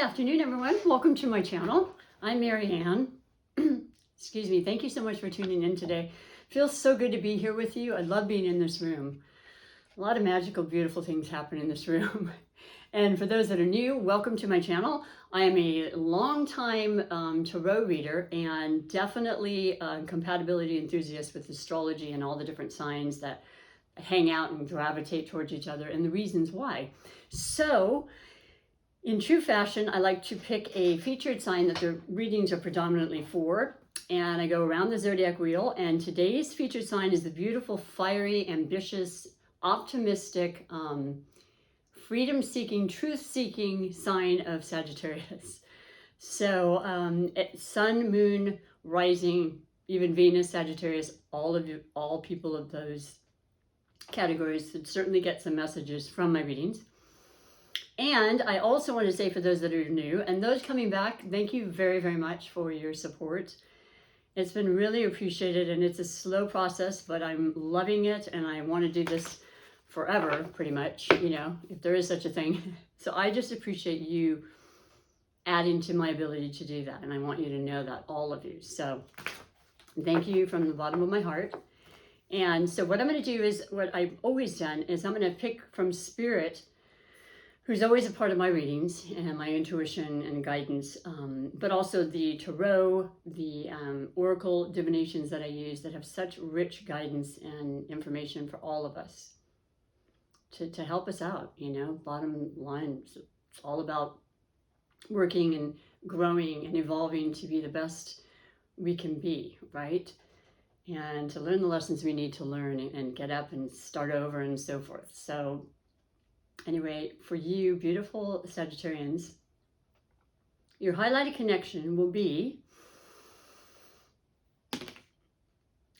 Good afternoon, everyone. Welcome to my channel. I'm Mary Ann. Excuse me. Thank you so much for tuning in today. Feels so good to be here with you. I love being in this room. A lot of magical, beautiful things happen in this room. And for those that are new, welcome to my channel. I am a long-time tarot reader and definitely a compatibility enthusiast with astrology and all the different signs that hang out and gravitate towards each other and the reasons why. So, in true fashion, I like to pick a featured sign that the readings are predominantly for, and I go around the zodiac wheel, and today's featured sign is the beautiful, fiery, ambitious, optimistic, freedom-seeking, truth-seeking sign of Sagittarius. So Sun, Moon, Rising, even Venus, Sagittarius, all people of those categories would certainly get some messages from my readings. And I also want to say, for those that are new and those coming back, thank you very, very much for your support. It's been really appreciated, and it's a slow process, but I'm loving it, and I want to do this forever, pretty much, you know, if there is such a thing. So I just appreciate you adding to my ability to do that, and I want you to know that, all of you. So thank you from the bottom of my heart. And so what I'm going to do is what I've always done is I'm going to pick from Spirit, who's always a part of my readings and my intuition and guidance, but also the tarot, the oracle divinations that I use that have such rich guidance and information for all of us to help us out, you know. Bottom line, it's all about working and growing and evolving to be the best we can be, right? And to learn the lessons we need to learn and get up and start over and so forth. So anyway, for you beautiful Sagittarians, your highlighted connection will be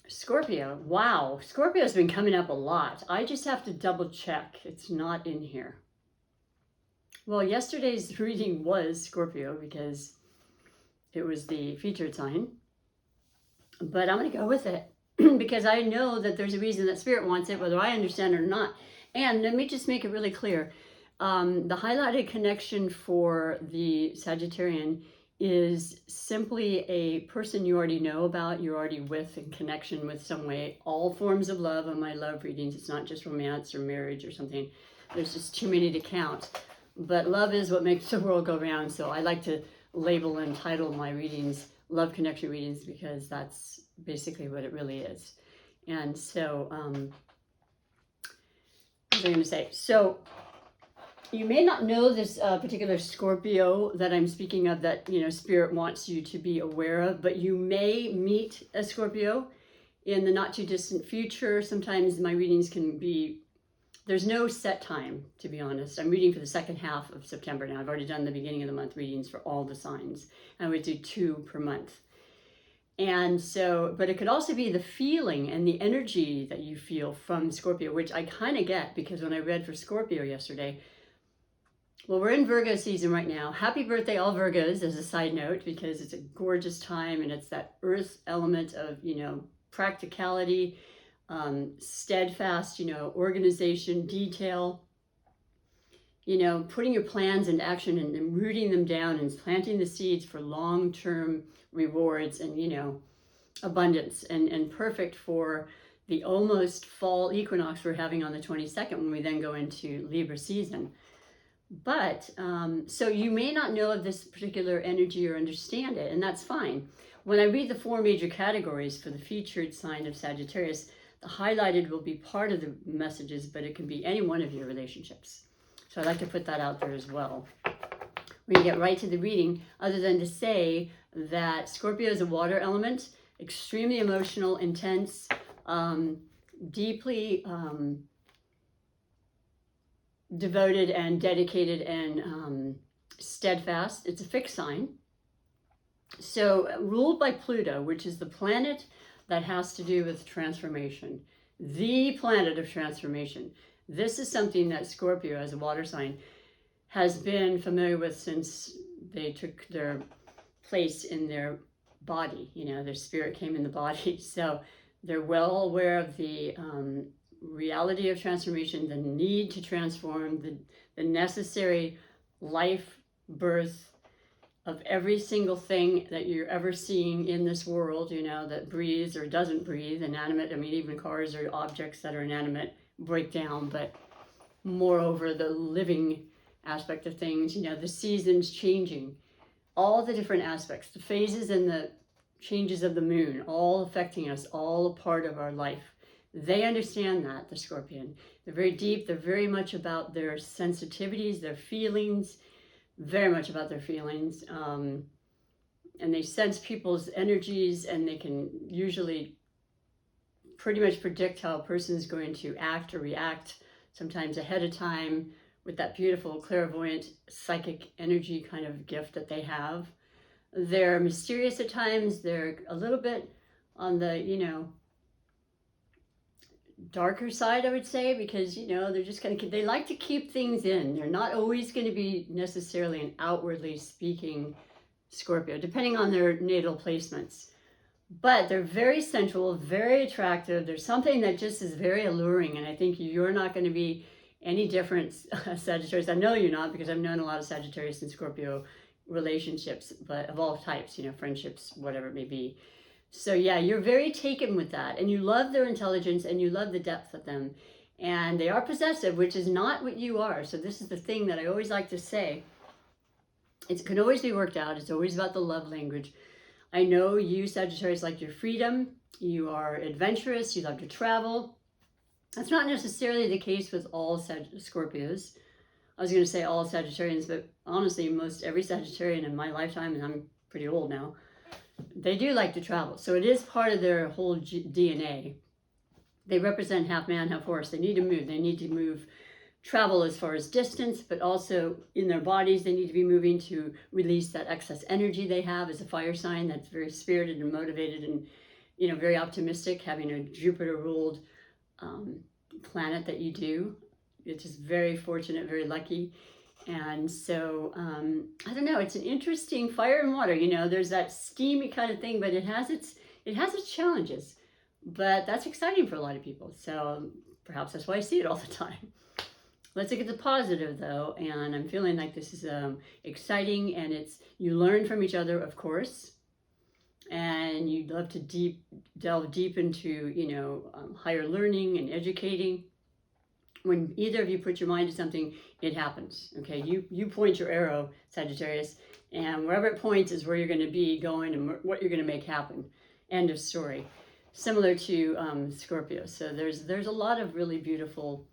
Scorpio. Wow, Scorpio's been coming up a lot. I just have to double check. It's not in here. Well, yesterday's reading was Scorpio because it was the featured sign. But I'm going to go with it because I know that there's a reason that Spirit wants it, whether I understand it or not. And let me just make it really clear. The highlighted connection for the Sagittarian is simply a person you already know about, you're already with, in connection with some way. All forms of love on my love readings. It's not just romance or marriage or something. There's just too many to count. But love is what makes the world go round. So I like to label and title my readings Love Connection Readings because that's basically what it really is. And so, what was I going to say? So, you may not know this particular Scorpio that I'm speaking of that, you know, Spirit wants you to be aware of, but you may meet a Scorpio in the not too distant future. Sometimes my readings can be, there's no set time, to be honest. I'm reading for the second half of September now. I've already done the beginning of the month readings for all the signs. I would do 2 per month. And so, but it could also be the feeling and the energy that you feel from Scorpio, which I kind of get because when I read for Scorpio yesterday, well, we're in Virgo season right now. Happy birthday, all Virgos, as a side note, because it's a gorgeous time and it's that earth element of, you know, practicality, steadfast, you know, organization, detail, you know, putting your plans into action and rooting them down and planting the seeds for long-term rewards and, you know, abundance, and perfect for the almost fall equinox we're having on the 22nd when we then go into Libra season. But, so you may not know of this particular energy or understand it, and that's fine. When I read the 4 major categories for the featured sign of Sagittarius, the highlighted will be part of the messages, but it can be any one of your relationships. So I'd like to put that out there as well. We can get right to the reading, other than to say that Scorpio is a water element, extremely emotional, intense, deeply devoted and dedicated and steadfast. It's a fixed sign. So ruled by Pluto, which is the planet that has to do with transformation, the planet of transformation. This is something that Scorpio, as a water sign, has been familiar with since they took their place in their body. You know, their spirit came in the body. So they're well aware of the reality of transformation, the need to transform, the necessary life birth of every single thing that you're ever seeing in this world, you know, that breathes or doesn't breathe, inanimate. I mean, even cars or objects that are inanimate break down, but moreover, the living aspect of things, you know, the seasons changing, all the different aspects, the phases and the changes of the moon, all affecting us, all a part of our life. They understand that, the Scorpion. They're very deep. They're very much about their sensitivities, their feelings, very much about their feelings. And they sense people's energies, and they can usually pretty much predict how a person is going to act or react, sometimes ahead of time, with that beautiful clairvoyant psychic energy kind of gift that they have. They're mysterious at times. They're a little bit on the, you know, darker side, I would say, because, you know, they're just going to, they like to keep things in. They're not always going to be necessarily an outwardly speaking Scorpio, depending on their natal placements. But they're very sensual, very attractive. There's something that just is very alluring, and I think you're not going to be any different, Sagittarius. I know you're not, because I've known a lot of Sagittarius and Scorpio relationships, but of all types, you know, friendships, whatever it may be. So yeah, you're very taken with that, and you love their intelligence, and you love the depth of them, and they are possessive, which is not what you are. So this is the thing that I always like to say. It can always be worked out. It's always about the love language. I know you, Sagittarius, like your freedom. You are adventurous. You love to travel. That's not necessarily the case with all Scorpios. I was going to say all Sagittarians, but honestly, most every Sagittarian in my lifetime, and I'm pretty old now, they do like to travel. So it is part of their whole DNA. They represent half man, half horse. They need to move. They need to move, travel as far as distance, but also in their bodies, they need to be moving to release that excess energy they have as a fire sign that's very spirited and motivated and, you know, very optimistic, having a Jupiter-ruled planet that you do. It's just very fortunate, very lucky. And so, I don't know, it's an interesting fire and water, you know, there's that steamy kind of thing, but it has its challenges, but that's exciting for a lot of people. So perhaps that's why I see it all the time. Let's look at the positive though. And I'm feeling like this is exciting, and you learn from each other, of course, and you love to delve deep into, you know, higher learning and educating. When either of you put your mind to something, it happens. Okay, you point your arrow, Sagittarius, and wherever it points is where you're going to be going and what you're going to make happen. End of story. Similar to Scorpio. So there's a lot of really beautiful,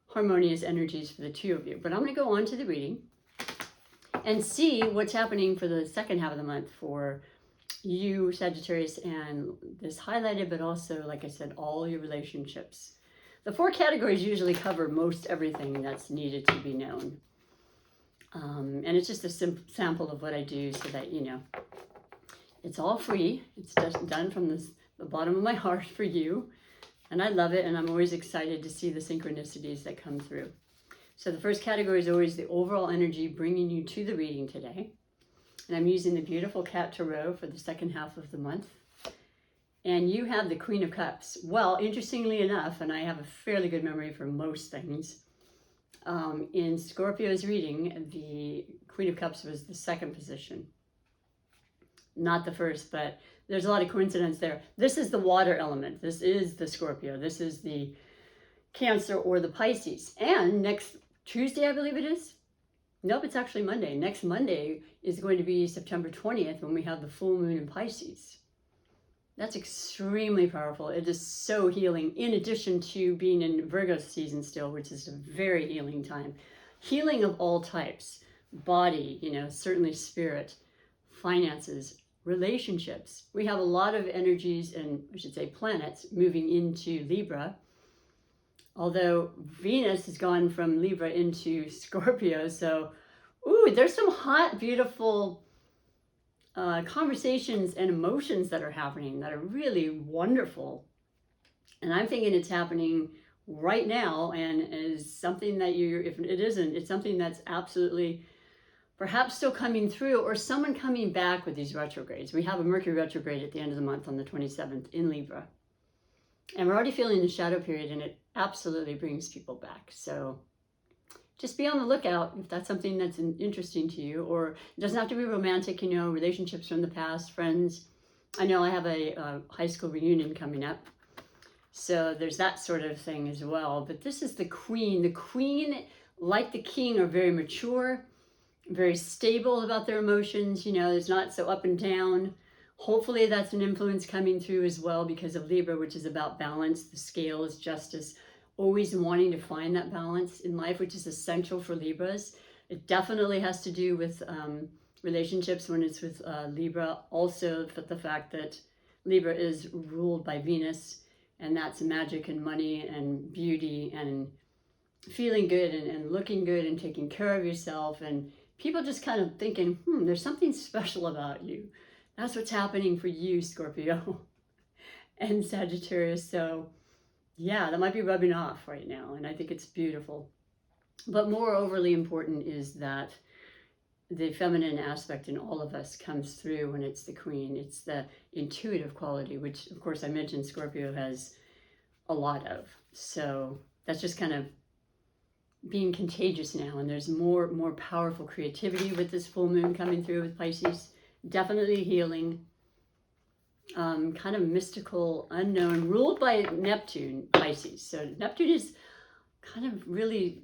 harmonious energies for the two of you. But I'm going to go on to the reading and see what's happening for the second half of the month for you, Sagittarius, and this highlighted, but also, like I said, all your relationships. The 4 categories usually cover most everything that's needed to be known. And it's just a sample of what I do so that, you know, it's all free. It's just done from the bottom of my heart for you. And I love it, and I'm always excited to see the synchronicities that come through. So the first category is always the overall energy bringing you to the reading today. And I'm using the beautiful Cat Tarot for the second half of the month. And you have the Queen of Cups. Well, interestingly enough, and I have a fairly good memory for most things, in Scorpio's reading, the Queen of Cups was the second position. Not the first, but there's a lot of coincidence there. This is the water element. This is the Scorpio. This is the Cancer or the Pisces. And next Tuesday, I believe it is. Nope, it's actually Monday. Next Monday is going to be September 20th when we have the full moon in Pisces. That's extremely powerful. It is so healing, in addition to being in Virgo season still, which is a very healing time. Healing of all types, body, you know, certainly spirit, finances, relationships. We have a lot of energies, and I should say planets, moving into Libra. Although Venus has gone from Libra into Scorpio. So, ooh, there's some hot, beautiful conversations and emotions that are happening that are really wonderful. And I'm thinking it's happening right now, and is something that if it isn't, it's something that's absolutely perhaps still coming through, or someone coming back with these retrogrades. We have a Mercury retrograde at the end of the month on the 27th in Libra. And we're already feeling the shadow period, and it absolutely brings people back. So just be on the lookout if that's something that's interesting to you. Or it doesn't have to be romantic, you know, relationships from the past, friends. I know I have a high school reunion coming up, so there's that sort of thing as well. But this is the Queen. The Queen, like the King, are very mature, very stable about their emotions. You know, it's not so up and down. Hopefully that's an influence coming through as well because of Libra, which is about balance. The scale is justice, always wanting to find that balance in life, which is essential for Libras. It definitely has to do with relationships when it's with Libra. Also, the fact that Libra is ruled by Venus, and that's magic and money and beauty and feeling good and looking good and taking care of yourself, and people just kind of thinking, there's something special about you. That's what's happening for you, Scorpio and Sagittarius. So yeah, that might be rubbing off right now, and I think it's beautiful. But more overly important is that the feminine aspect in all of us comes through when it's the Queen. It's the intuitive quality, which of course I mentioned Scorpio has a lot of. So that's just kind of being contagious now, and there's more powerful creativity with this full moon coming through with Pisces. Definitely healing, kind of mystical, unknown, ruled by Neptune, Pisces. So Neptune is kind of really,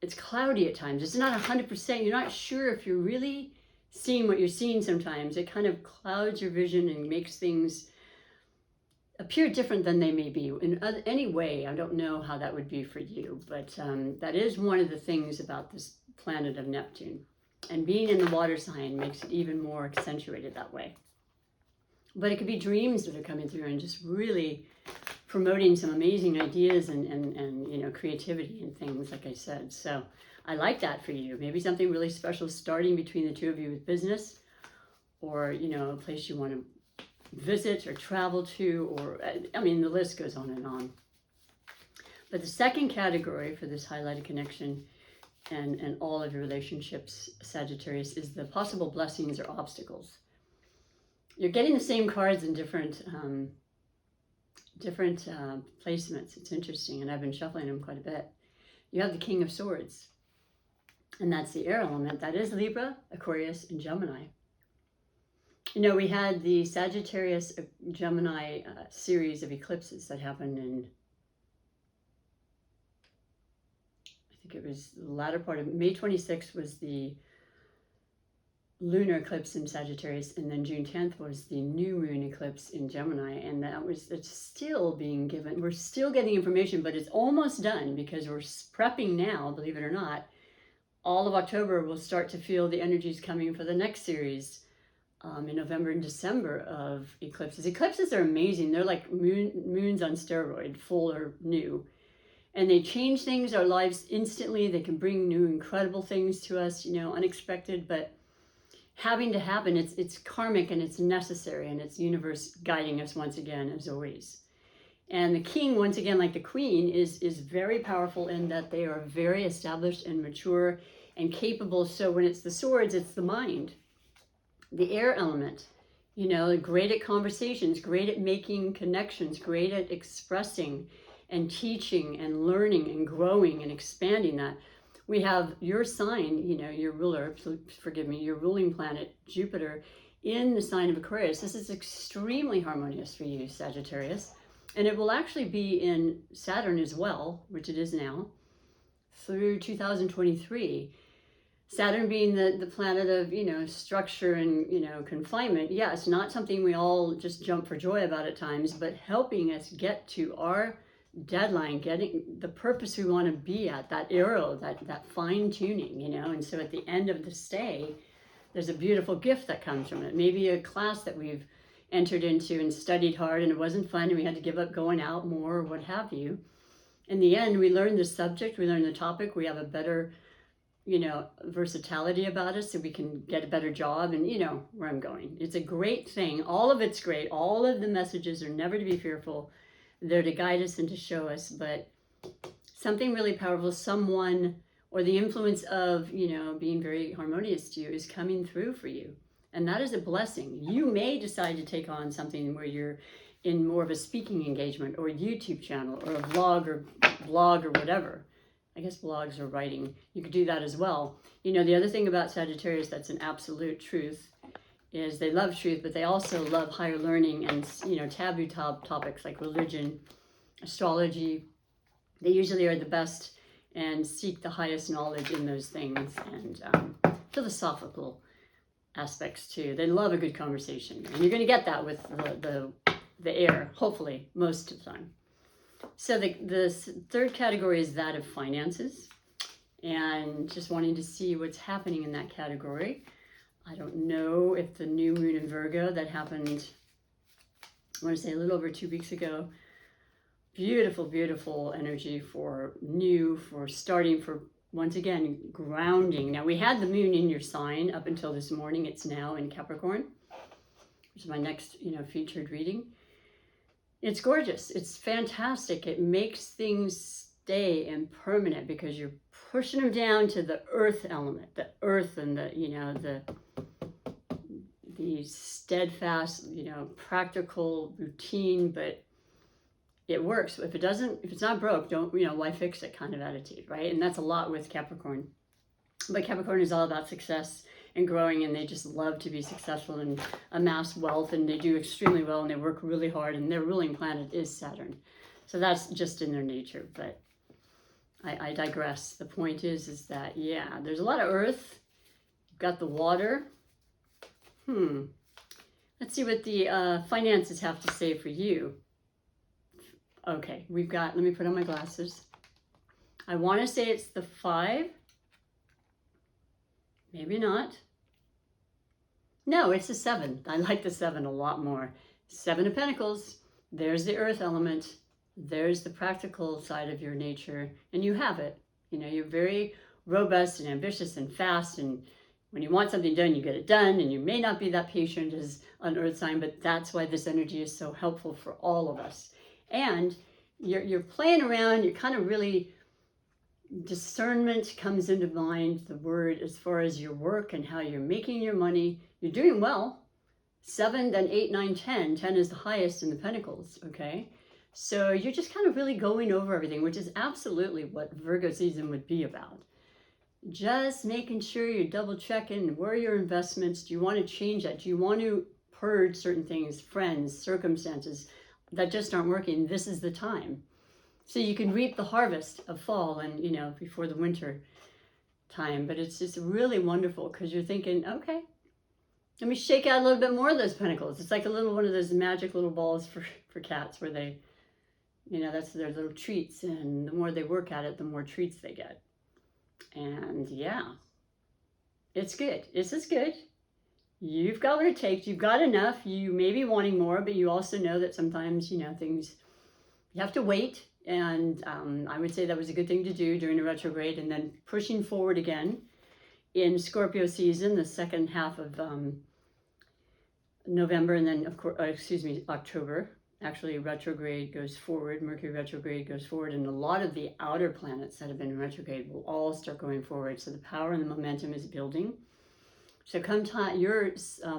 it's cloudy at times. It's not 100%. You're not sure if you're really seeing what you're seeing sometimes. It kind of clouds your vision and makes things appear different than they may be. In any way, I don't know how that would be for you, but that is one of the things about this planet of Neptune. And being in the water sign makes it even more accentuated that way. But it could be dreams that are coming through and just really promoting some amazing ideas and you know, creativity and things, like I said. So I like that for you. Maybe something really special starting between the two of you with business, or, you know, a place you want to visit or travel to, or, I mean, the list goes on and on. But the second category for this highlighted connection and all of your relationships, Sagittarius, is the possible blessings or obstacles. You're getting the same cards in different placements. It's interesting, and I've been shuffling them quite a bit. You have the King of Swords, and that's the air element. That is Libra, Aquarius, and Gemini. You know, we had the Sagittarius Gemini series of eclipses that happened in, I think it was the latter part of May 26th was the lunar eclipse in Sagittarius, and then June 10th was the new moon eclipse in Gemini, and it's still being given. We're still getting information, but it's almost done because we're prepping now, believe it or not. All of October we'll start to feel the energies coming for the next series in November and December of eclipses. Eclipses are amazing. They're like moons on steroid, full or new. And they change things, our lives instantly. They can bring new incredible things to us, you know, unexpected, but having to happen. It's karmic and it's necessary, and it's universe guiding us once again, as always. And the King, once again, like the Queen, is very powerful in that they are very established and mature and capable. So when it's the swords, it's the mind. The air element, you know, great at conversations, great at making connections, great at expressing and teaching and learning and growing and expanding that. We have your sign, you know, your ruler, forgive me, your ruling planet, Jupiter, in the sign of Aquarius. This is extremely harmonious for you, Sagittarius. And it will actually be in Saturn as well, which it is now, through 2023. Saturn being the planet of, you know, structure and, you know, confinement. Yes, not something we all just jump for joy about at times, but helping us get to our deadline, getting the purpose we want to be at, that arrow, that fine tuning, you know. And so at the end of the stay, there's a beautiful gift that comes from it. Maybe a class that we've entered into and studied hard and it wasn't fun and we had to give up going out more or what have you. In the end, we learn the subject, we learn the topic, we have a better, you know, versatility about us, so we can get a better job, and you know where I'm going. It's a great thing. All of it's great. All of the messages are never to be fearful. They're to guide us and to show us, but something really powerful, someone or the influence of, you know, being very harmonious to you is coming through for you. And that is a blessing. You may decide to take on something where you're in more of a speaking engagement or a YouTube channel or a vlog or blog or whatever. I guess blogs or writing. You could do that as well. You know, the other thing about Sagittarius that's an absolute truth is they love truth, but they also love higher learning and, you know, taboo topics like religion, astrology. They usually are the best and seek the highest knowledge in those things, and philosophical aspects too. They love a good conversation, and you're going to get that with the air, hopefully, most of the time. So the third category is that of finances, and just wanting to see what's happening in that category. I don't know if the new moon in Virgo that happened, I want to say a little over 2 weeks ago, beautiful, beautiful energy for new, for starting, for once again, grounding. Now we had the moon in your sign up until this morning. It's now in Capricorn, which is my next, you know, featured reading. It's gorgeous. It's fantastic. It makes things stay and permanent because you're pushing them down to the earth element, the earth and the, you know, the steadfast, you know, practical routine, but it works. If it's not broke, don't, you know, why fix it kind of attitude, right? And that's a lot with Capricorn. But Capricorn is all about success and growing, and they just love to be successful and amass wealth, and they do extremely well, and they work really hard, and their ruling planet is Saturn. So that's just in their nature, but I digress. The point is that, yeah, there's a lot of earth. You've got the water. Let's see what the finances have to say for you. Okay, we've got, let me put on my glasses. I want to say it's the 5. Maybe not. No, it's the 7. I like the 7 a lot more. 7 of Pentacles. There's the earth element. There's the practical side of your nature. And you have it. You know, you're very robust and ambitious and fast. And when you want something done, you get it done. And you may not be that patient as an earth sign, but that's why this energy is so helpful for all of us. And you're playing around, you're kind of really, discernment comes into mind, the word, as far as your work and how you're making your money. You're doing well. 7, then 8, 9, 10. 10 is the highest in the Pentacles, okay? So you're just kind of really going over everything, which is absolutely what Virgo season would be about. Just making sure you're double checking where are your investments. Do you want to change that? Do you want to purge certain things, friends, circumstances that just aren't working? This is the time. So you can reap the harvest of fall and, you know, before the winter time. But it's just really wonderful because you're thinking, okay, let me shake out a little bit more of those pentacles. It's like a little one of those magic little balls for cats where they, you know, that's their little treats. And the more they work at it, the more treats they get. And yeah, it's good. It's just good. You've got what it takes. You've got enough. You may be wanting more, but you also know that sometimes, you know, things, you have to wait. And I would say that was a good thing to do during the retrograde, and then pushing forward again in Scorpio season, the second half of November, and then of course, October. Actually, retrograde goes forward. Mercury retrograde goes forward, and a lot of the outer planets that have been in retrograde will all start going forward. So the power and the momentum is building. So come time, your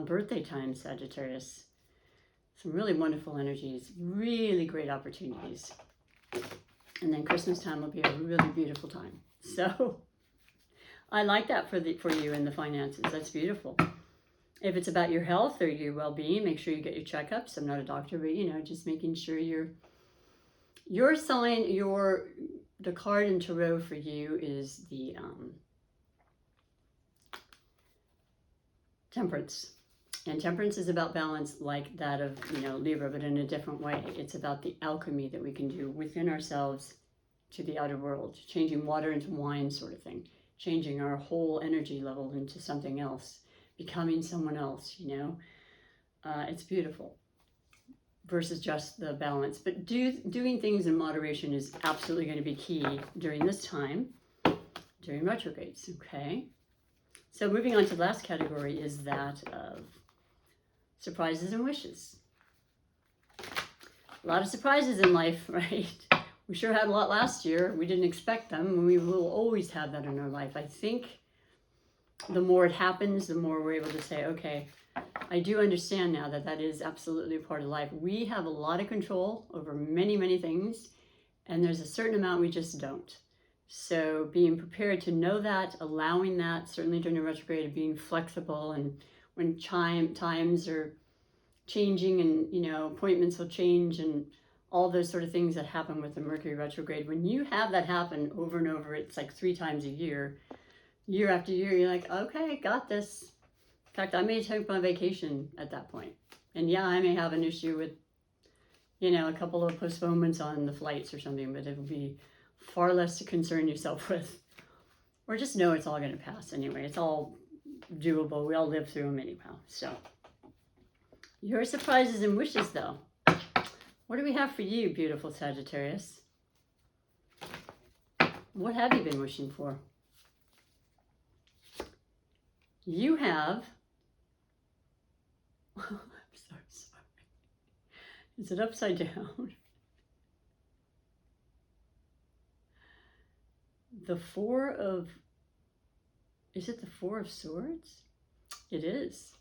birthday time, Sagittarius, some really wonderful energies, really great opportunities. And then Christmas time will be a really beautiful time. So I like that for you in the finances. That's beautiful. If it's about your health or your well-being, make sure you get your checkups. I'm not a doctor, but, you know, just making sure your sign, the card in Tarot for you is the Temperance. And Temperance is about balance, like that of, you know, Libra, but in a different way. It's about the alchemy that we can do within ourselves to the outer world, changing water into wine sort of thing, changing our whole energy level into something else, becoming someone else, you know. It's beautiful versus just the balance. But doing things in moderation is absolutely going to be key during this time, during retrogrades, okay? So moving on to the last category is that of surprises and wishes. A lot of surprises in life, right? We sure had a lot last year. We didn't expect them, and we will always have that in our life. I think the more it happens, the more we're able to say, okay, I do understand now that that is absolutely a part of life. We have a lot of control over many, many things, and there's a certain amount we just don't. So being prepared to know that, allowing that, certainly during the retrograde, being flexible, and when times are changing, and appointments will change, and all those sort of things that happen with the Mercury retrograde. When you have that happen over and over, it's like 3 times a year after year, you're like, okay, got this. In fact, I may take my vacation at that point. And yeah, I may have an issue with, a couple of postponements on the flights or something, but it'll be far less to concern yourself with. Or just know it's all going to pass anyway. It's all doable. We all live through them anyhow. So, your surprises and wishes, though. What do we have for you, beautiful Sagittarius? What have you been wishing for? You have... I'm so sorry. Is it upside down? The Four of... Is it the Four of Swords? It is.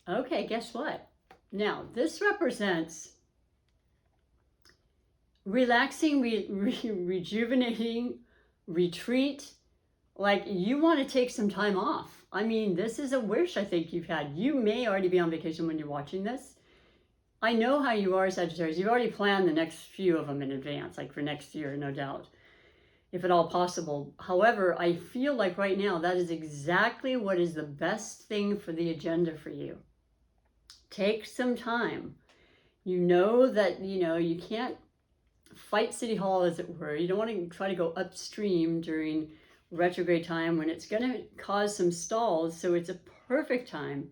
Okay, guess what? Now, this represents relaxing, rejuvenating, retreat. Like, you want to take some time off. I mean, this is a wish I think you've had. You may already be on vacation when you're watching this. I know how you are, Sagittarius. You've already planned the next few of them in advance, like for next year, no doubt, if at all possible. However, I feel like right now that is exactly what is the best thing for the agenda for you. Take some time. You know that, you can't fight City Hall, as it were. You don't want to try to go upstream during retrograde time when it's going to cause some stalls. So it's a perfect time.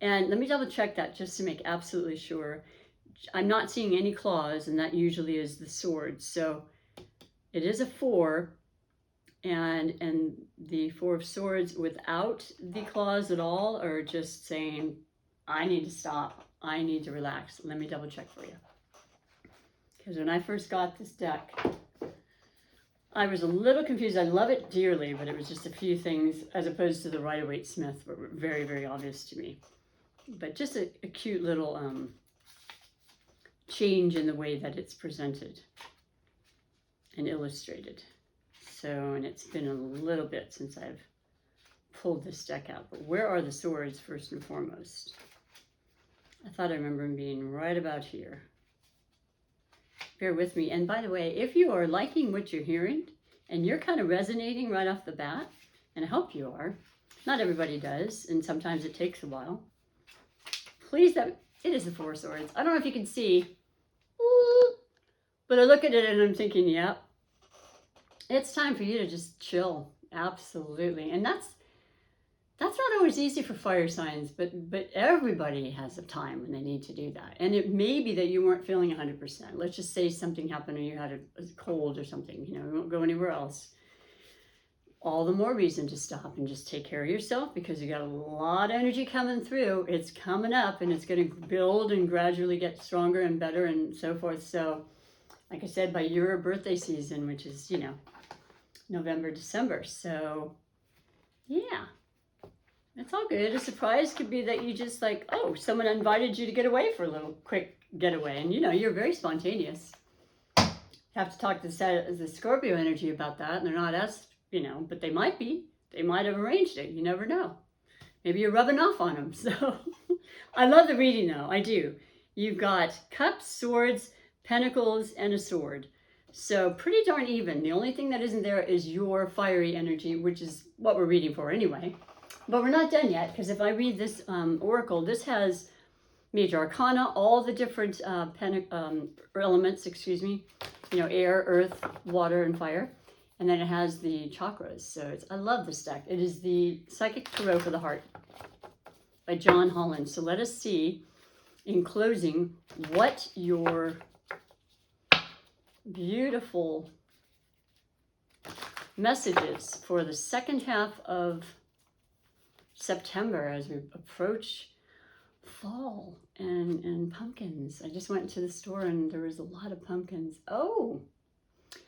And let me double check that just to make absolutely sure. I'm not seeing any claws, and that usually is the sword. So it is a 4, and the 4 of Swords without the claws at all are just saying, I need to stop. I need to relax. Let me double check for you. Because when I first got this deck, I was a little confused. I love it dearly, but it was just a few things, as opposed to the Rider-Waite-Smith, were very, very obvious to me. But just a cute little change in the way that it's presented and illustrated. So, and it's been a little bit since I've pulled this deck out. But where are the swords, first and foremost? I thought I remember them being right about here. Bear with me. And by the way, if you are liking what you're hearing and you're kind of resonating right off the bat, and I hope you are, not everybody does, and sometimes it takes a while, please, it is the 4 of Swords. I don't know if you can see, but I look at it and I'm thinking, yep, it's time for you to just chill. Absolutely. And that's not always easy for fire signs, but everybody has a time when they need to do that. And it may be that you weren't feeling 100%. Let's just say something happened or you had a cold or something, you won't go anywhere else. All the more reason to stop and just take care of yourself, because you got a lot of energy coming through. It's coming up, and it's going to build and gradually get stronger and better and so forth. So, like I said, by your birthday season, which is, November, December. So, yeah. It's all good. A surprise could be that you just like, oh, someone invited you to get away for a little quick getaway. And, you're very spontaneous. Have to talk to the Scorpio energy about that. And they're not as, but they might be. They might have arranged it. You never know. Maybe you're rubbing off on them. So I love the reading, though. I do. You've got cups, swords, pentacles, and a sword. So pretty darn even. The only thing that isn't there is your fiery energy, which is what we're reading for anyway. But we're not done yet, because if I read this oracle, this has major arcana, all the different elements, air, earth, water, and fire. And then it has the chakras. So I love this deck. It is the Psychic Tarot for the Heart by John Holland. So let us see, in closing, what your beautiful messages for the second half of September as we approach fall and pumpkins. I just went to the store and there was a lot of pumpkins. Oh,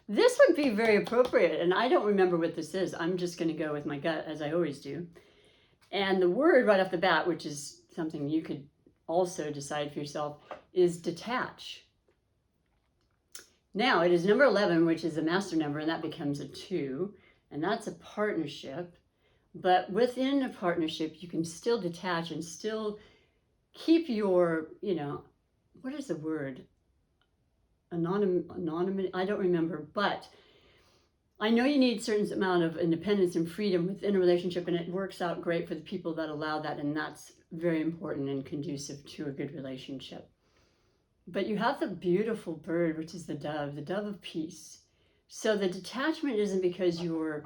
this would be very appropriate. And I don't remember what this is. I'm just going to go with my gut, as I always do. And the word right off the bat, which is something you could also decide for yourself, is detach. Now it is number 11, which is the master number, and that becomes a 2, and that's a partnership. But within a partnership, you can still detach and still keep your, what is the word? Anonymity, I don't remember, but I know you need a certain amount of independence and freedom within a relationship, and it works out great for the people that allow that, and that's very important and conducive to a good relationship. But you have the beautiful bird, which is the dove of peace. So the detachment isn't because you're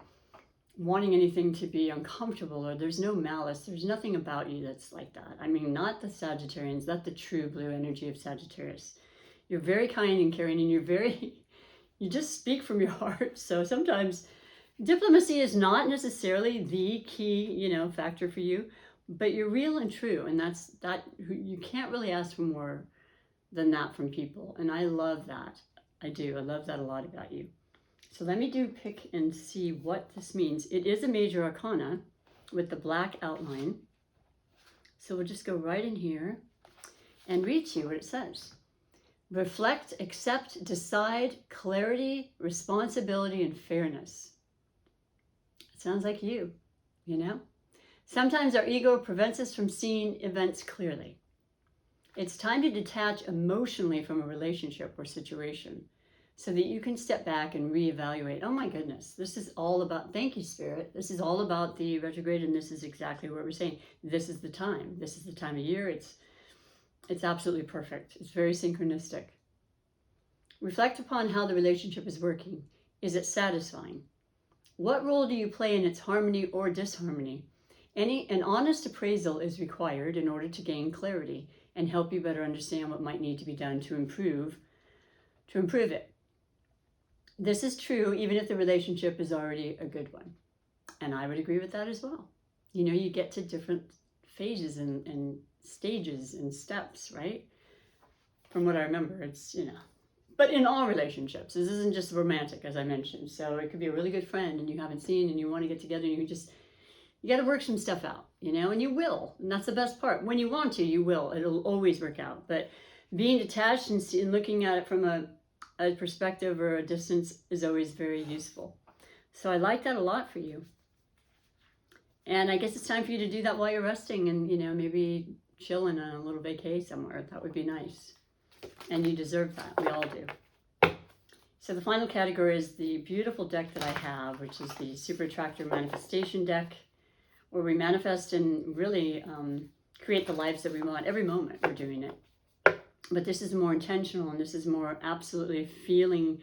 wanting anything to be uncomfortable, or there's no malice. There's nothing about you that's like that. I mean, not the Sagittarians, not the true blue energy of Sagittarius. You're very kind and caring, and you just speak from your heart. So sometimes diplomacy is not necessarily the key, factor for you, but you're real and true. And you can't really ask for more than that from people. And I love that. I do. I love that a lot about you. So let me pick and see what this means. It is a major arcana with the black outline. So we'll just go right in here and read to you what it says. Reflect, accept, decide, clarity, responsibility, and fairness. It sounds like you. Sometimes our ego prevents us from seeing events clearly. It's time to detach emotionally from a relationship or situation so that you can step back and reevaluate. Oh my goodness, this is all about, thank you, Spirit. This is all about the retrograde, and this is exactly what we're saying. This is the time. This is the time of year. It's absolutely perfect. It's very synchronistic. Reflect upon how the relationship is working. Is it satisfying? What role do you play in its harmony or disharmony? An honest appraisal is required in order to gain clarity and help you better understand what might need to be done to improve it. This is true even if the relationship is already a good one. And I would agree with that as well. You get to different phases and stages and steps, right? From what I remember, it's, but in all relationships, this isn't just romantic, as I mentioned. So it could be a really good friend and you haven't seen and you want to get together and you got to work some stuff out, and you will. And that's the best part. When you want to, you will. It'll always work out. But being detached and looking at it from a perspective or a distance is always very useful. So I like that a lot for you. And I guess it's time for you to do that while you're resting and, maybe chilling on a little vacay somewhere. That would be nice. And you deserve that. We all do. So the final category is the beautiful deck that I have, which is the Super Attractor Manifestation deck, where we manifest and really create the lives that we want. Every moment we're doing it. But this is more intentional, and this is more absolutely feeling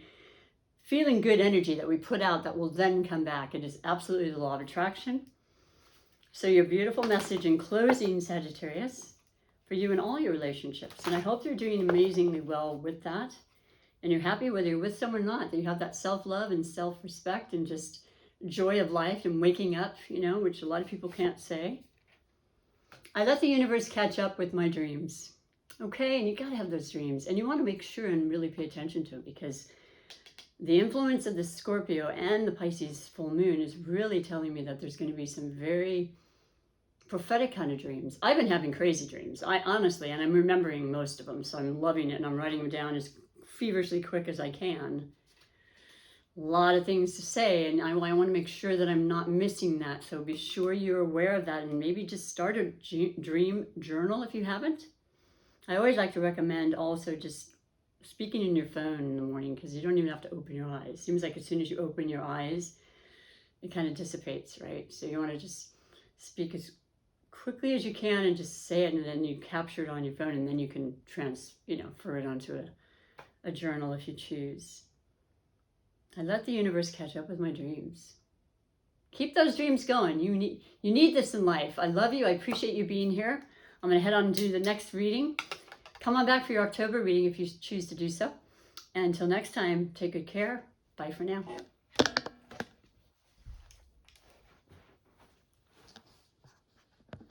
good energy that we put out that will then come back. It is absolutely the law of attraction. So your beautiful message in closing, Sagittarius, for you in all your relationships. And I hope you're doing amazingly well with that. And you're happy whether you're with someone or not, that you have that self-love and self-respect and just joy of life and waking up, which a lot of people can't say. I let the universe catch up with my dreams. Okay, and you got to have those dreams. And you want to make sure and really pay attention to it, because the influence of the Scorpio and the Pisces full moon is really telling me that there's going to be some very prophetic kind of dreams. I've been having crazy dreams, honestly, and I'm remembering most of them, so I'm loving it, and I'm writing them down as feverishly quick as I can. A lot of things to say, and I want to make sure that I'm not missing that, so be sure you're aware of that, and maybe just start a dream journal if you haven't. I always like to recommend also just speaking in your phone in the morning, because you don't even have to open your eyes. It seems like as soon as you open your eyes, it kind of dissipates, right? So you want to just speak as quickly as you can and just say it, and then you capture it on your phone, and then you can transfer it onto a journal if you choose. I let the universe catch up with my dreams. Keep those dreams going. You need this in life. I love you. I appreciate you being here. I'm going to head on and do the next reading. Come on back for your October reading if you choose to do so. And until next time, take good care. Bye for now.